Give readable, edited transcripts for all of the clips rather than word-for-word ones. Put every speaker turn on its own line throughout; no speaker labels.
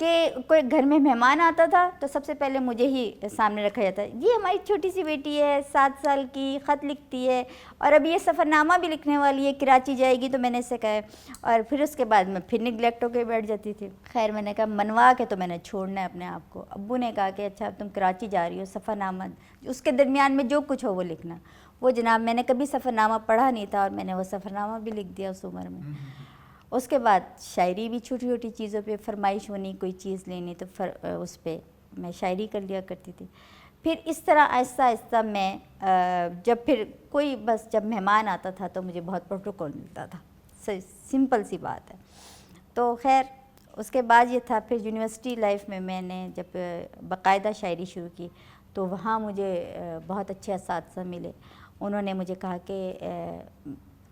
کہ کوئی گھر میں مہمان آتا تھا تو سب سے پہلے مجھے ہی سامنے رکھا جاتا ہے، یہ ہماری چھوٹی سی بیٹی ہے 7 سال کی، خط لکھتی ہے اور اب یہ سفر نامہ بھی لکھنے والی ہے، کراچی جائے گی، تو میں نے اسے کہا ہے، اور پھر اس کے بعد میں پھر نگلیکٹ ہو کے بیٹھ جاتی تھی. خیر میں نے کہا منوا کے تو میں نے چھوڑنا ہے اپنے آپ کو. ابو نے کہا کہ اچھا اب تم کراچی جا رہی ہو، سفر نامہ اس کے درمیان میں جو کچھ ہو وہ لکھنا. وہ جناب میں نے کبھی سفر نامہ پڑھا نہیں تھا اور میں نے وہ سفر نامہ بھی لکھ دیا اس عمر میں. اس کے بعد شاعری بھی چھوٹی چھوٹی چیزوں پہ فرمائش ہونی، کوئی چیز لینی تو اس پہ میں شاعری کر لیا کرتی تھی. پھر اس طرح آہستہ آہستہ میں جب پھر کوئی بس جب مہمان آتا تھا تو مجھے بہت پروٹوکول ملتا تھا، سمپل سی بات ہے. تو خیر اس کے بعد یہ تھا پھر یونیورسٹی لائف میں نے جب باقاعدہ شاعری شروع کی تو وہاں مجھے بہت اچھے اساتذہ ملے. انہوں نے مجھے کہا کہ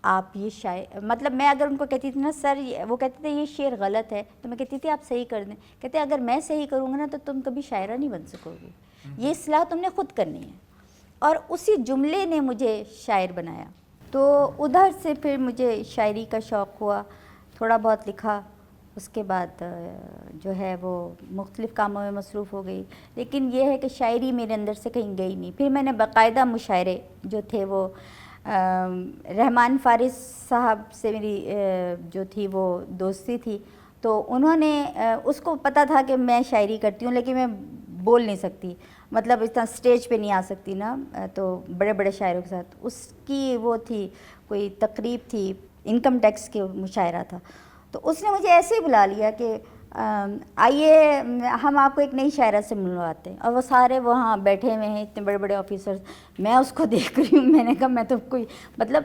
آپ یہ شاعر، مطلب میں اگر ان کو کہتی تھی نا سر وہ کہتے تھے یہ شعر غلط ہے تو میں کہتی تھی آپ صحیح کر دیں. کہتے اگر میں صحیح کروں گا نا تو تم کبھی شاعرہ نہیں بن سکو گی، یہ اصلاح تم نے خود کرنی ہے. اور اسی جملے نے مجھے شاعر بنایا. تو ادھر سے پھر مجھے شاعری کا شوق ہوا، تھوڑا بہت لکھا. اس کے بعد جو ہے وہ مختلف کاموں میں مصروف ہو گئی، لیکن یہ ہے کہ شاعری میرے اندر سے کہیں گئی نہیں. پھر میں نے باقاعدہ مشاعرے جو تھے وہ رحمان فارس صاحب سے میری جو تھی وہ دوستی تھی، تو انہوں نے اس کو پتہ تھا کہ میں شاعری کرتی ہوں لیکن میں بول نہیں سکتی، مطلب اس طرح اسٹیج پہ نہیں آ سکتی نا تو بڑے بڑے شاعروں کے ساتھ. اس کی وہ تھی کوئی تقریب تھی، انکم ٹیکس کے مشاعرہ تھا، تو اس نے مجھے ایسے ہی بلا لیا کہ آئیے ہم آپ کو ایک نئی شاعرہ سے ملواتے ہیں. اور وہ سارے وہاں بیٹھے ہوئے ہیں اتنے بڑے بڑے آفیسرز، میں اس کو دیکھ رہی ہوں. میں نے کہا میں تو کوئی مطلب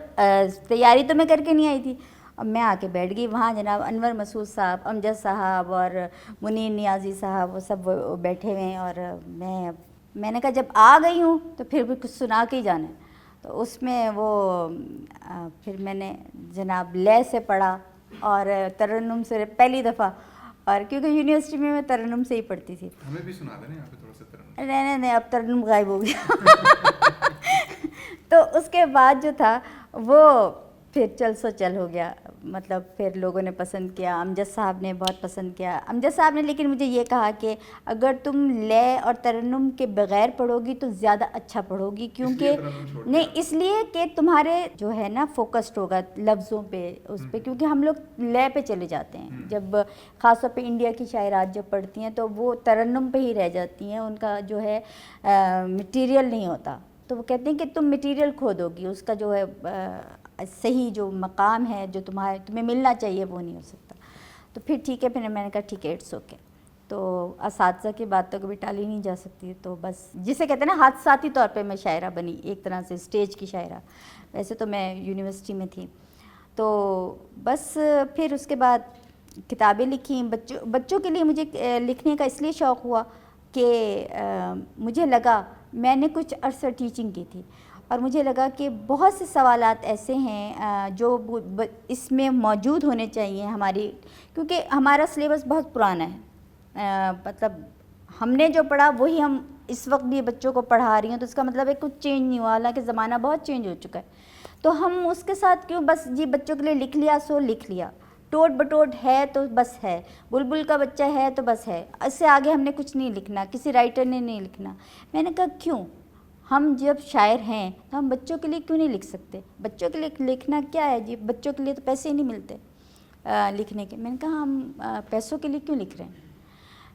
تیاری تو میں کر کے نہیں آئی تھی. اب میں آ کے بیٹھ گئی وہاں. جناب انور مسعود صاحب، امجد صاحب اور منیر نیازی صاحب وہ سب بیٹھے ہوئے ہیں، اور میں نے کہا جب آ گئی ہوں تو پھر بھی کچھ سنا کے ہی جانا ہے. تو اس میں وہ پھر میں نے جناب لے سے پڑھا اور ترنم سے پہلی دفعہ، اور کیونکہ یونیورسٹی میں ترنم سے ہی پڑھتی تھی.
ہمیں بھی سنا دیں یہاں پہ تھوڑا سا ترنم.
نہیں اب ترنم غائب ہو گیا. تو اس کے بعد جو تھا وہ پھر چل سو چل ہو گیا، مطلب پھر لوگوں نے پسند کیا. امجد صاحب نے بہت پسند کیا. امجد صاحب نے لیکن مجھے یہ کہا کہ اگر تم لے اور ترنم کے بغیر پڑھو گی تو زیادہ اچھا پڑھو گی، کیونکہ نہیں اس لیے کہ تمہارے جو ہے نا فوکسڈ ہوگا لفظوں پہ اس پہ، کیونکہ ہم لوگ لے پہ چلے جاتے ہیں جب خاص طور پہ انڈیا کی شاعرات جب پڑھتی ہیں تو وہ ترنم پہ ہی رہ جاتی ہیں، ان کا جو ہے مٹیریل نہیں ہوتا. تو وہ کہتے ہیں کہ تم مٹیریل کھو دو گی، اس کا جو ہے صحیح جو مقام ہے جو تمہیں ملنا چاہیے وہ نہیں ہو سکتا. تو پھر ٹھیک ہے، پھر میں نے کہا ٹھیک ہے اٹس اوکے. تو اساتذہ کی بات تو کبھی ٹالی نہیں جا سکتی، تو بس جسے کہتے ہیں نا حادثاتی طور پہ میں شاعرہ بنی، ایک طرح سے اسٹیج کی شاعرہ. ویسے تو میں یونیورسٹی میں تھی. تو بس پھر اس کے بعد کتابیں لکھیں. بچوں کے لیے مجھے لکھنے کا اس لیے شوق ہوا کہ مجھے لگا، میں نے کچھ عرصہ ٹیچنگ کی تھی اور مجھے لگا کہ بہت سے سوالات ایسے ہیں جو اس میں موجود ہونے چاہیے ہماری، کیونکہ ہمارا سلیبس بہت پرانا ہے. مطلب ہم نے جو پڑھا وہی ہم اس وقت بھی بچوں کو پڑھا رہی ہیں، تو اس کا مطلب ہے کچھ چینج نہیں ہوا، حالانکہ زمانہ بہت چینج ہو چکا ہے. تو ہم اس کے ساتھ کیوں بس جی بچوں کے لیے لکھ لیا سو لکھ لیا، ٹوٹ بٹوٹ ہے تو بس ہے، بلبل کا بچہ ہے تو بس ہے، اس سے آگے ہم نے کچھ نہیں لکھنا، کسی رائٹر نے نہیں لکھنا. میں نے کہا کیوں، ہم جب شاعر ہیں تو ہم بچوں کے لیے کیوں نہیں لکھ سکتے؟ بچوں کے لیے لکھنا کیا ہے جی، بچوں کے لیے تو پیسے ہی نہیں ملتے لکھنے کے. میں نے کہا ہم پیسوں کے لیے کیوں لکھ رہے ہیں،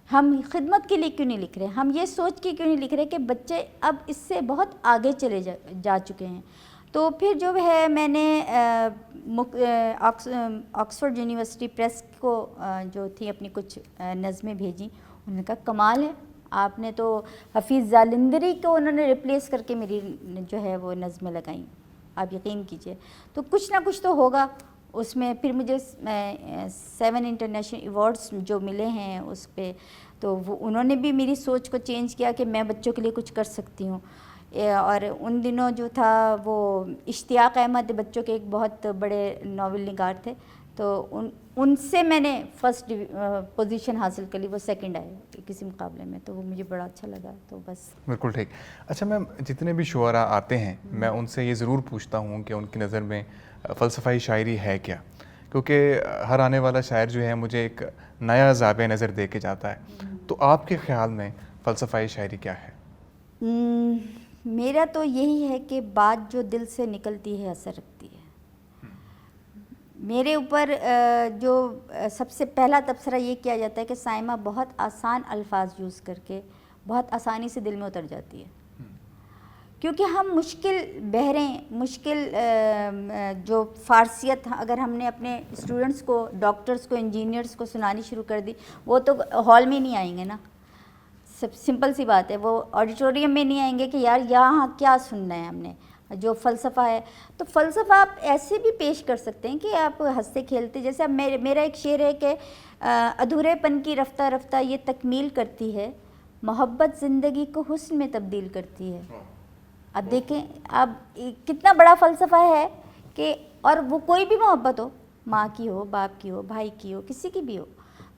ہم خدمت کے لیے کیوں نہیں لکھ رہے، ہم یہ سوچ کے کیوں نہیں لکھ رہے کہ بچے اب اس سے بہت آگے چلے جا چکے ہیں. تو پھر جو ہے میں نے آکسفورڈ یونیورسٹی پریس کو جو تھی اپنی کچھ نظمیں بھیجیں. انہوں نے کہا کمال ہے، آپ نے تو حفیظ ظالندری کو انہوں نے ریپلیس کر کے میری جو ہے وہ نظمیں لگائیں، آپ یقین کیجئے. تو کچھ نہ کچھ تو ہوگا اس میں. پھر مجھے 7 انٹرنیشنل ایوارڈز جو ملے ہیں اس پہ، تو وہ انہوں نے بھی میری سوچ کو چینج کیا کہ میں بچوں کے لیے کچھ کر سکتی ہوں. اور ان دنوں جو تھا وہ اشتیاق احمد بچوں کے ایک بہت بڑے ناول نگار تھے، تو ان سے میں نے فرسٹ پوزیشن حاصل کر لی، وہ سیکنڈ آئے کسی مقابلے میں، تو وہ مجھے بڑا اچھا لگا. تو بس
بالکل ٹھیک. اچھا میم، جتنے بھی شعراء آتے ہیں میں ان سے یہ ضرور پوچھتا ہوں کہ ان کی نظر میں فلسفہ شاعری ہے کیا، کیونکہ ہر آنے والا شاعر جو ہے مجھے ایک نیا زاویہ نظر دے کے جاتا ہے. تو آپ کے خیال میں فلسفہ شاعری کیا ہے؟
میرا تو یہی ہے کہ بات جو دل سے نکلتی ہے اثر رکھتی ہے. میرے اوپر جو سب سے پہلا تبصرہ یہ کیا جاتا ہے کہ سائمہ بہت آسان الفاظ یوز کر کے بہت آسانی سے دل میں اتر جاتی ہے. کیونکہ ہم مشکل بحریں، مشکل جو فارسیت اگر ہم نے اپنے اسٹوڈنٹس کو، ڈاکٹرز کو، انجینئرز کو سنانی شروع کر دی، وہ تو ہال میں نہیں آئیں گے نا. سب سمپل سی بات ہے، وہ آڈیٹوریم میں نہیں آئیں گے کہ یار یہاں کیا سننا ہے ہم نے. جو فلسفہ ہے تو فلسفہ آپ ایسے بھی پیش کر سکتے ہیں کہ آپ ہنستے کھیلتے، جیسے اب میرا ایک شعر ہے کہ ادھورے پن کی رفتہ رفتہ یہ تکمیل کرتی ہے، محبت زندگی کو حسن میں تبدیل کرتی ہے. اب دیکھیں اب کتنا بڑا فلسفہ ہے کہ، اور وہ کوئی بھی محبت ہو، ماں کی ہو، باپ کی ہو، بھائی کی ہو، کسی کی بھی ہو،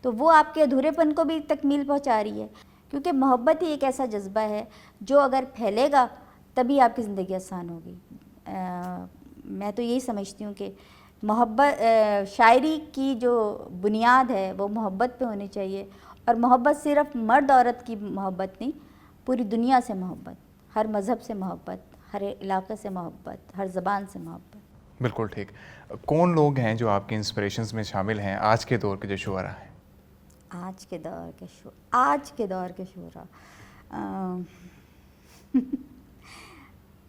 تو وہ آپ کے ادھورے پن کو بھی تکمیل پہنچا رہی ہے. کیونکہ محبت ہی ایک ایسا جذبہ ہے جو اگر پھیلے گا تبھی آپ کی زندگی آسان ہوگی. میں تو یہی سمجھتی ہوں کہ محبت، شاعری کی جو بنیاد ہے وہ محبت پہ ہونی چاہیے. اور محبت صرف مرد عورت کی محبت نہیں، پوری دنیا سے محبت، ہر مذہب سے محبت، ہر علاقے سے محبت، ہر زبان سے محبت.
بالکل ٹھیک. کون لوگ ہیں جو آپ کے انسپریشنز میں شامل ہیں آج کے دور کے جو شعراء ہیں؟
آج کے دور کے شعراء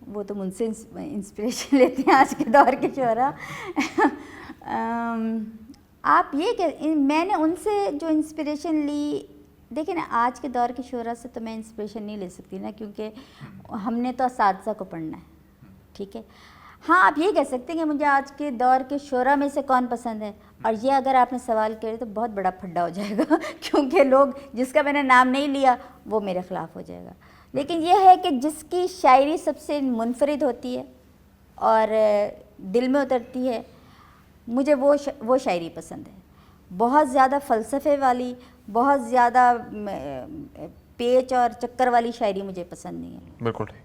وہ تو مجھ سے انسپریشن لیتے ہیں آج کے دور کے شعراء. آپ یہ کہ میں نے ان سے جو انسپریشن لی، دیکھیں نا آج کے دور کے شعراء سے تو میں انسپریشن نہیں لے سکتی نا، کیونکہ ہم نے تو اساتذہ کو پڑھنا ہے. ٹھیک ہے، ہاں آپ یہ کہہ سکتے ہیں کہ مجھے آج کے دور کے شعراء میں سے کون پسند ہے، اور یہ اگر آپ نے سوال کرے تو بہت بڑا پھڈا ہو جائے گا کیونکہ لوگ جس کا میں نے نام نہیں لیا وہ میرے خلاف ہو جائے گا. لیکن یہ ہے کہ جس کی شاعری سب سے منفرد ہوتی ہے اور دل میں اترتی ہے، مجھے وہ شاعری پسند ہے. بہت زیادہ فلسفے والی، بہت زیادہ پیچ اور چکر والی شاعری مجھے پسند نہیں ہے.
بالکل ٹھیک.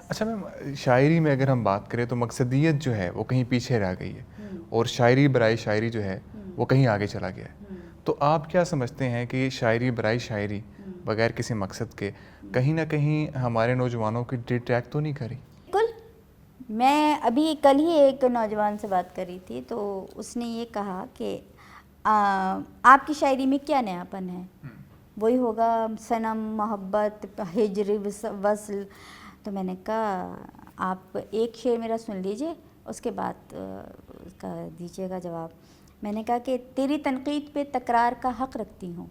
اچھا میم، شاعری میں اگر ہم بات کریں تو مقصدیت جو ہے وہ کہیں پیچھے رہ گئی ہے اور شاعری برائے شاعری جو ہے وہ کہیں آگے چلا گیا ہے. تو آپ کیا سمجھتے ہیں کہ شاعری برائے شاعری بغیر کسی مقصد کے کہیں نہ کہیں ہمارے نوجوانوں کی ڈیٹریکٹ تو نہیں کری؟
بالکل. میں ابھی کل ہی ایک نوجوان سے بات کر رہی تھی تو اس نے یہ کہا کہ آپ کی شاعری میں کیا نیا پن ہے؟ وہی ہوگا صنم، محبت، ہجر، وصل. تو میں نے کہا آپ ایک شعر میرا سن لیجئے، اس کے بعد اس کا دیجیے گا جواب. میں نے کہا کہ تیری تنقید پہ تکرار کا حق رکھتی ہوں،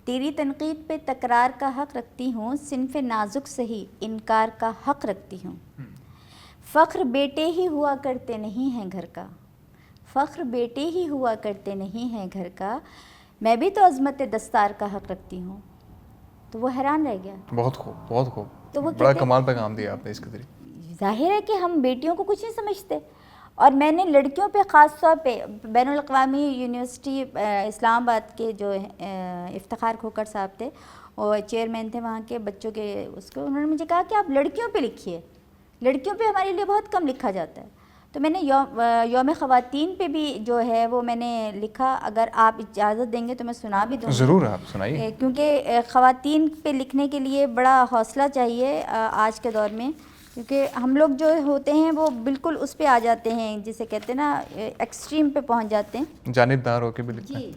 تیری تنقید پہ تکرار کا حق رکھتی ہوں، صنف نازک سہی انکار کا حق رکھتی ہوں. فخر بیٹے ہی ہوا کرتے نہیں ہیں گھر کا، فخر بیٹے ہی ہوا کرتے نہیں ہیں گھر کا، میں بھی تو عظمت دستار کا حق رکھتی ہوں. تو وہ حیران رہ گیا.
بہت خوب، بہت خوب.
تو وہ
بڑا کمال پیغام دیا آپ نے اس کے ذریعے.
ظاہر ہے کہ ہم بیٹیوں کو کچھ نہیں سمجھتے، اور میں نے لڑکیوں پہ خاص طور پہ بین الاقوامی یونیورسٹی اسلام آباد کے جو افتخار کھوکر صاحب تھے، وہ چیئرمین تھے وہاں کے بچوں کے، اس کو انہوں نے مجھے کہا کہ آپ لڑکیوں پہ لکھیے، لڑکیوں پہ ہمارے لیے بہت کم لکھا جاتا ہے. تو میں نے یوم خواتین پہ بھی جو ہے وہ میں نے لکھا. اگر آپ اجازت دیں گے تو میں سنا بھی دوں گی.
ضرور، آپ سنائیے.
کیونکہ خواتین پہ لکھنے کے لیے بڑا حوصلہ چاہیے آج کے دور میں، کیونکہ ہم لوگ جو ہوتے ہیں وہ بالکل اس پہ آ جاتے ہیں، جسے کہتے ہیں نا ایکسٹریم پہ پہنچ جاتے ہیں،
جانبدار ہو کے بھی لکھتے ہیں.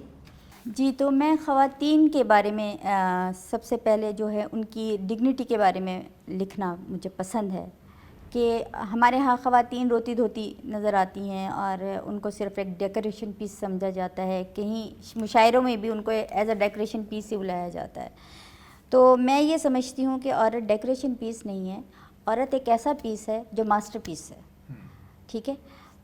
جی. تو میں خواتین کے بارے میں سب سے پہلے جو ہے ان کی ڈگنیٹی کے بارے میں لکھنا مجھے پسند ہے کہ ہمارے ہاں خواتین روتی دھوتی نظر آتی ہیں اور ان کو صرف ایک ڈیکوریشن پیس سمجھا جاتا ہے، کہیں مشاعروں میں بھی ان کو ایز اے ڈیکوریشن پیس ہی بلایا جاتا ہے. تو میں یہ سمجھتی ہوں کہ عورت ڈیکوریشن پیس نہیں ہے، عورت ایک ایسا پیس ہے جو ماسٹر پیس ہے. ٹھیک ہے،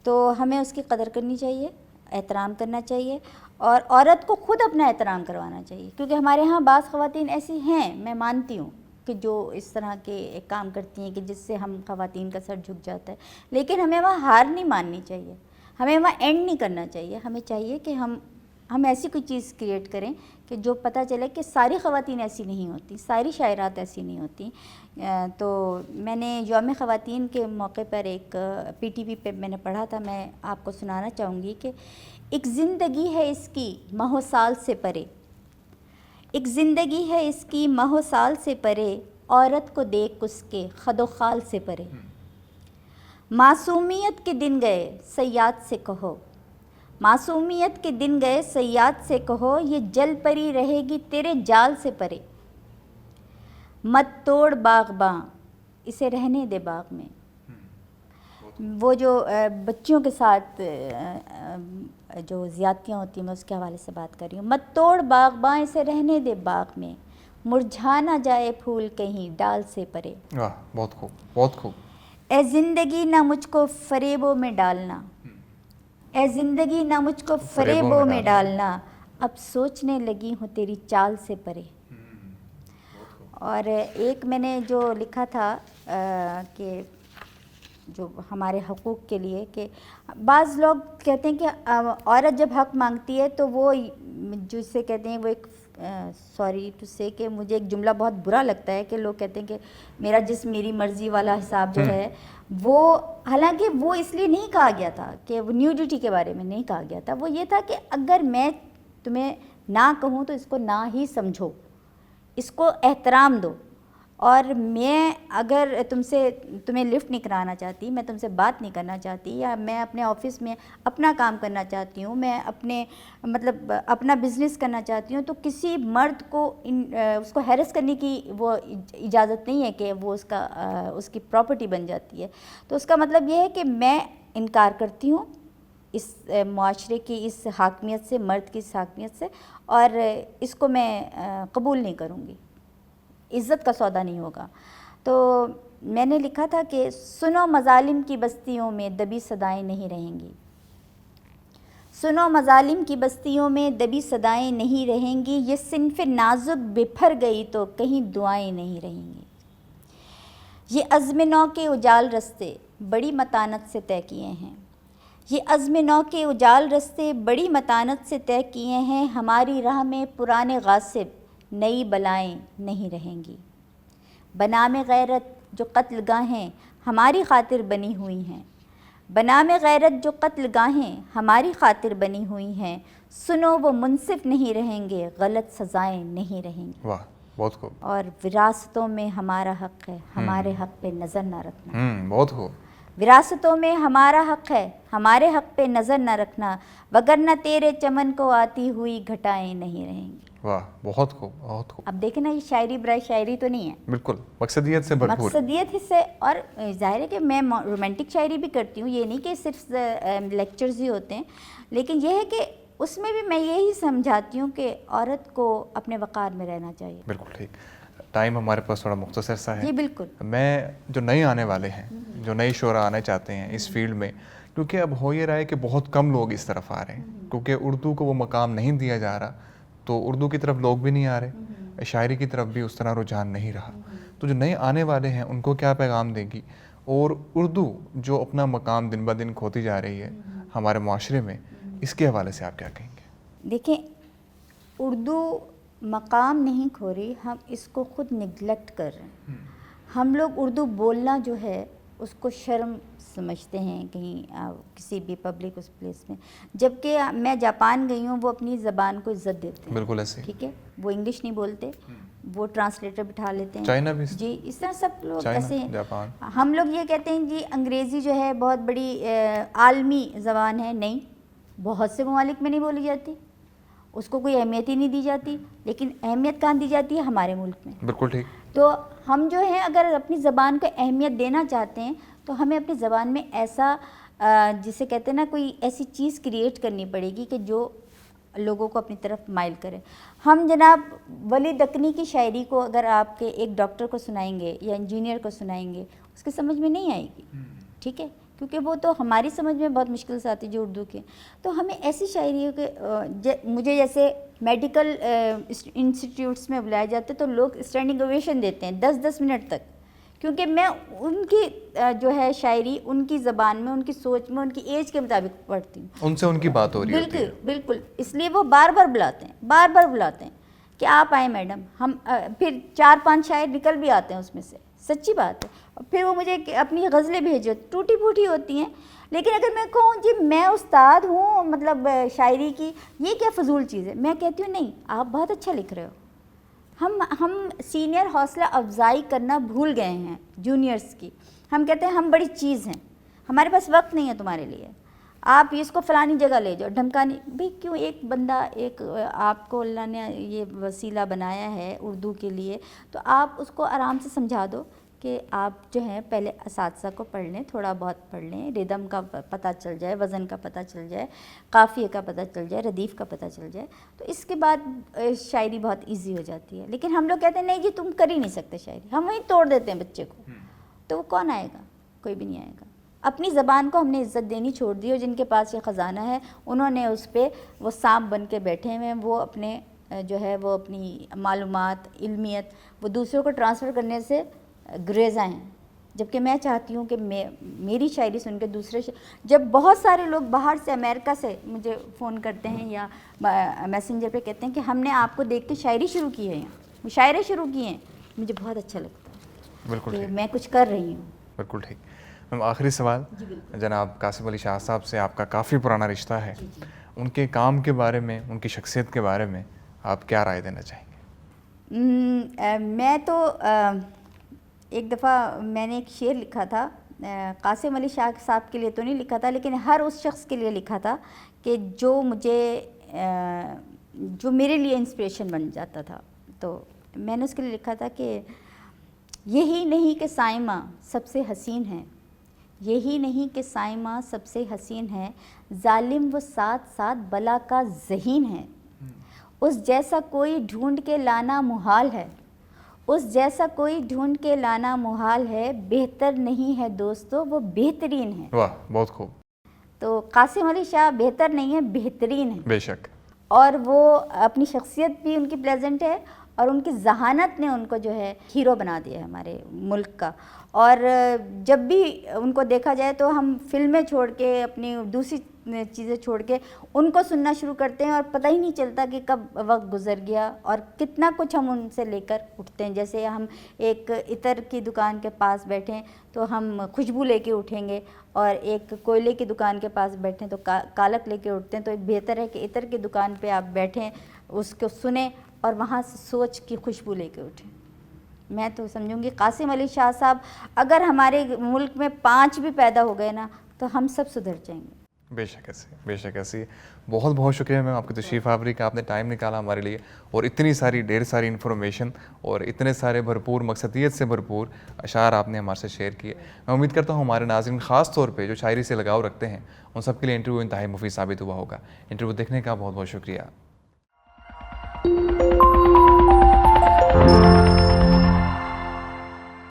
تو ہمیں اس کی قدر کرنی چاہیے، احترام کرنا چاہیے، اور عورت کو خود اپنا احترام کروانا چاہیے. کیونکہ ہمارے ہاں بعض خواتین ایسی ہیں، میں مانتی ہوں کہ جو اس طرح کے ایک کام کرتی ہیں کہ جس سے ہم خواتین کا سر جھک جاتا ہے، لیکن ہمیں وہاں ہار نہیں ماننی چاہیے، ہمیں وہاں اینڈ نہیں کرنا چاہیے. ہمیں چاہیے کہ ہم ایسی کوئی چیز کریٹ کریں کہ جو پتہ چلے کہ ساری خواتین ایسی نہیں ہوتی، ساری شاعرات ایسی نہیں ہوتی. تو میں نے یوم خواتین کے موقع پر ایک پی ٹی وی پہ میں نے پڑھا تھا، میں آپ کو سنانا چاہوں گی کہ ایک زندگی ہے اس کی ماہ و سال سے پرے، ایک زندگی ہے اس کی ماہ و سال سے پرے، عورت کو دیکھ اس کے خد و خال سے پرے. معصومیت کے دن گئے صیاد سے کہو، معصومیت کے دن گئے صیاد سے کہو، یہ جل پری رہے گی تیرے جال سے پرے. مت توڑ باغباں اسے رہنے دے باغ میں. وہ جو بچیوں کے ساتھ جو زیادتیاں ہوتی ہیں میں اس کے حوالے سے بات کر رہی ہوں. مت توڑ باغباں اسے رہنے دے باغ میں، مرجھا نہ جائے پھول کہیں ڈال سے پرے.
واہ، بہت خوب، بہت خوب.
اے زندگی نہ مجھ کو فریبوں میں ڈالنا، اے زندگی نہ مجھ کو فریبوں میں ڈالنا، اب سوچنے لگی ہوں تیری چال سے پرے. اور ایک میں نے جو لکھا تھا کہ جو ہمارے حقوق کے لیے، کہ بعض لوگ کہتے ہیں کہ عورت جب حق مانگتی ہے تو وہ جسے کہتے ہیں وہ ایک سوری ٹو سے کہ مجھے ایک جملہ بہت برا لگتا ہے کہ لوگ کہتے ہیں کہ میرا جسم میری مرضی والا حساب جو ہے وہ، حالانکہ وہ اس لیے نہیں کہا گیا تھا کہ وہ نیوڈیٹی کے بارے میں نہیں کہا گیا تھا. وہ یہ تھا کہ اگر میں تمہیں نہ کہوں تو اس کو نہ ہی سمجھو، اس کو احترام دو. اور میں اگر تمہیں لفٹ نہیں کرانا چاہتی، میں تم سے بات نہیں کرنا چاہتی، یا میں اپنے آفس میں اپنا کام کرنا چاہتی ہوں، میں اپنا بزنس کرنا چاہتی ہوں، تو کسی مرد کو اس کو ہیرس کرنے کی وہ اجازت نہیں ہے کہ وہ اس کی پراپرٹی بن جاتی ہے. تو اس کا مطلب یہ ہے کہ میں انکار کرتی ہوں اس معاشرے کی اس حاکمیت سے، مرد کی اس حاکمیت سے، اور اس کو میں قبول نہیں کروں گی. عزت کا سودا نہیں ہوگا. تو میں نے لکھا تھا کہ سنو مظالم کی بستیوں میں دبی صدائیں نہیں رہیں گی، سنو مظالم کی بستیوں میں دبی صدائیں نہیں رہیں گی، یہ صنف نازک بپھر گئی تو کہیں دعائیں نہیں رہیں گی. یہ عزم نو کے اجال رستے بڑی متانت سے طے کیے ہیں، یہ عزم نو کے اجال رستے بڑی متانت سے طے کیے ہیں، ہماری راہ میں پرانے غاصب نئی بلائیں نہیں رہیں گی. بنام غیرت جو قتل گاہیں ہماری خاطر بنی ہوئی ہیں، بنام غیرت جو قتل گاہیں ہماری خاطر بنی ہوئی ہیں، سنو وہ منصف نہیں رہیں گے، غلط سزائیں نہیں رہیں گی.
واہ، بہت خوب.
اور وراثتوں میں ہمارا حق ہے، ہمارے حق پہ نظر نہ رکھنا.
بہت خوب.
وراثتوں میں ہمارا حق ہے، ہمارے حق پہ نظر نہ رکھنا، وگرنہ تیرے چمن کو آتی ہوئی گھٹائیں نہیں رہیں گی.
واہ، بہت خوب، بہت خوب.
اب دیکھیں نا، یہ شاعری برائے شاعری تو نہیں ہے،
بالکل مقصدیت سے بھرپور.
مقصدیت سے. اور ظاہر ہے کہ میں رومانٹک شاعری بھی کرتی ہوں، یہ نہیں کہ صرف لیکچرز ہی ہوتے ہیں، لیکن یہ ہے کہ اس میں بھی میں یہی سمجھاتی ہوں کہ عورت کو اپنے وقار میں رہنا چاہیے.
بالکل ٹھیک. ٹائم ہمارے پاس تھوڑا مختصر سا ہے.
جی بالکل.
میں جو نئے آنے والے ہیں، جو نئے شعراء آنا چاہتے ہیں اس فیلڈ میں، کیونکہ اب ہو یہ رہا ہے کہ بہت کم لوگ اس طرف آ رہے ہیں، کیونکہ اردو کو وہ مقام نہیں دیا جا رہا، تو اردو کی طرف لوگ بھی نہیں آ رہے، شاعری کی طرف بھی اس طرح رجحان نہیں رہا. تو جو نئے آنے والے ہیں ان کو کیا پیغام دے گی، اور اردو جو اپنا مقام دن بہ دن کھوتی جا رہی ہے ہمارے معاشرے میں، اس کے حوالے سے آپ کیا کہیں گے؟
دیکھیں، اردو مقام نہیں کھو رہی، ہم اس کو خود نگلیکٹ کر رہے ہیں. ہم لوگ اردو بولنا جو ہے اس کو شرم سمجھتے ہیں کہیں کسی بھی پبلک اس پلیس میں، جبکہ میں جاپان گئی ہوں، وہ اپنی زبان کو عزت دیتے ہیں.
بالکل ایسے.
ٹھیک ہے، وہ انگلش نہیں بولتے، وہ ٹرانسلیٹر بٹھا لیتے ہیں.
چائنا بھی
جی اس طرح سب لوگ ایسے ہیں.
جاپان.
ہم لوگ یہ کہتے ہیں جی انگریزی جو ہے بہت بڑی عالمی زبان ہے. نہیں، بہت سے ممالک میں نہیں بولی جاتی، اس کو کوئی اہمیت ہی نہیں دی جاتی، لیکن اہمیت کہاں دی جاتی ہے؟ ہمارے ملک میں.
بالکل ٹھیک.
تو ہم جو ہیں اگر اپنی زبان کو اہمیت دینا چاہتے ہیں تو ہمیں اپنی زبان میں ایسا جسے کہتے ہیں نا، کوئی ایسی چیز کریٹ کرنی پڑے گی کہ جو لوگوں کو اپنی طرف مائل کرے. ہم جناب ولی دکنی کی شاعری کو اگر آپ کے ایک ڈاکٹر کو سنائیں گے یا انجینئر کو سنائیں گے، اس کی سمجھ میں نہیں آئے گی. ٹھیک ہے، کیونکہ وہ تو ہماری سمجھ میں بہت مشکل سے آتی ہے جو اردو کے. تو ہمیں ایسی شاعری کے مجھے جیسے میڈیکل انسٹیٹیوٹس میں بلائے جاتے تو لوگ اسٹینڈنگ اویشن دیتے ہیں 10-10 منٹ تک، کیونکہ میں ان کی جو ہے شاعری ان کی زبان میں، ان کی سوچ میں، ان کی ایج کے مطابق پڑھتی ہوں.
ان سے ان کی بات ہو رہی ہوتی ہے.
بالکل بالکل، اس لیے وہ بار بار بلاتے ہیں کہ آپ آئیں میڈم. ہم پھر 4-5 شاعر نکل بھی آتے ہیں اس میں سے، سچی بات ہے. پھر وہ مجھے اپنی غزلیں بھیجو، ٹوٹی پھوٹی ہوتی ہیں، لیکن اگر میں کہوں جی میں استاد ہوں مطلب شاعری کی، یہ کیا فضول چیز ہے، میں کہتی ہوں نہیں آپ بہت اچھا لکھ رہے ہو. ہم سینئر حوصلہ افزائی کرنا بھول گئے ہیں جونیئرس کی. ہم کہتے ہیں ہم بڑی چیز ہیں، ہمارے پاس وقت نہیں ہے تمہارے لیے، آپ اس کو فلانی جگہ لے جاؤ، ڈھمکانی. بھئی کیوں ایک بندہ، ایک آپ کو اللہ نے یہ وسیلہ بنایا ہے اردو کے لیے، تو آپ اس کو آرام سے سمجھا دو کہ آپ جو ہیں پہلے اساتذہ کو پڑھ لیں، تھوڑا بہت پڑھ لیں، ردم کا پتہ چل جائے، وزن کا پتہ چل جائے، قافیے کا پتہ چل جائے، ردیف کا پتہ چل جائے، تو اس کے بعد شاعری بہت ایزی ہو جاتی ہے. لیکن ہم لوگ کہتے ہیں نہیں جی تم کر ہی نہیں سکتے شاعری، ہم وہیں توڑ دیتے ہیں بچے کو. تو وہ کون آئے گا؟ کوئی بھی نہیں آئے گا. اپنی زبان کو ہم نے عزت دینی چھوڑ دی، اور جن کے پاس یہ خزانہ ہے انہوں نے اس پہ وہ سانپ بن کے بیٹھے ہوئے ہیں، وہ اپنے جو ہے وہ اپنی معلومات، علمیت وہ دوسروں کو ٹرانسفر کرنے سے گریزاں ہیں. جبکہ میں چاہتی ہوں کہ میری شاعری سن کے دوسرے جب بہت سارے لوگ باہر سے امریکہ سے مجھے فون کرتے ہیں یا میسنجر پہ کہتے ہیں کہ ہم نے آپ کو دیکھ کے شاعری شروع کی ہے، مشاعرے شروع کیے ہیں، مجھے بہت اچھا لگتا ہے.
بالکل
کہ میں کچھ کر رہی ہوں.
بالکل ٹھیک. میم آخری سوال، جناب قاسم علی شاہ صاحب سے آپ کا کافی پرانا رشتہ ہے، ان کے کام کے بارے میں، ان کی شخصیت کے بارے میں آپ کیا رائے دینا چاہیں گے؟
میں تو ایک دفعہ میں نے ایک شعر لکھا تھا، قاسم علی شاہ صاحب کے لیے تو نہیں لکھا تھا، لیکن ہر اس شخص کے لیے لکھا تھا کہ جو میرے لیے انسپریشن بن جاتا تھا. تو میں نے اس کے لیے لکھا تھا کہ یہی نہیں کہ سائمہ سب سے حسین ہے، یہی نہیں کہ سائمہ سب سے حسین ہے، ظالم وہ ساتھ ساتھ بلا کا ذہین ہے. اس جیسا کوئی ڈھونڈ کے لانا محال ہے، اس جیسا کوئی ڈھونڈ کے لانا محال ہے، بہتر نہیں ہے دوستو وہ بہترین ہے.
واہ بہت خوب.
تو قاسم علی شاہ بہتر نہیں ہے، بہترین ہے.
بے شک.
اور وہ اپنی شخصیت بھی ان کی پلیزنٹ ہے، اور ان کی ذہانت نے ان کو جو ہے ہیرو بنا دیا ہے ہمارے ملک کا. اور جب بھی ان کو دیکھا جائے تو ہم فلمیں چھوڑ کے، اپنی دوسری چیزیں چھوڑ کے ان کو سننا شروع کرتے ہیں، اور پتہ ہی نہیں چلتا کہ کب وقت گزر گیا اور کتنا کچھ ہم ان سے لے کر اٹھتے ہیں. جیسے ہم ایک عطر کی دکان کے پاس بیٹھیں تو ہم خوشبو لے کے اٹھیں گے، اور ایک کوئلے کی دکان کے پاس بیٹھیں تو کالک لے کے اٹھتے ہیں. تو بہتر ہے کہ عطر کی دکان پہ آپ بیٹھیں، اس کو سنیں، اور وہاں سے سوچ کی خوشبو لے کے اٹھیں. میں تو سمجھوں گی قاسم علی شاہ صاحب اگر ہمارے ملک میں 5 بھی پیدا ہو گئے نا تو ہم سب سدھر جائیں گے.
بے شک ایسے، بے شک ایسی. بہت بہت شکریہ میم آپ کی تشریف آوری کا، آپ نے ٹائم نکالا ہمارے لیے، اور اتنی ساری ڈھیر ساری انفارمیشن اور اتنے سارے بھرپور مقصدیت سے بھرپور اشعار آپ نے ہمارے سے شیئر کیے. میں امید کرتا ہوں ہمارے ناظرین خاص طور پہ جو شاعری سے لگاؤ رکھتے ہیں ان سب کے لیے انٹرویو انتہائی مفید ثابت ہوا ہوگا. انٹرویو دیکھنے کا بہت بہت شکریہ.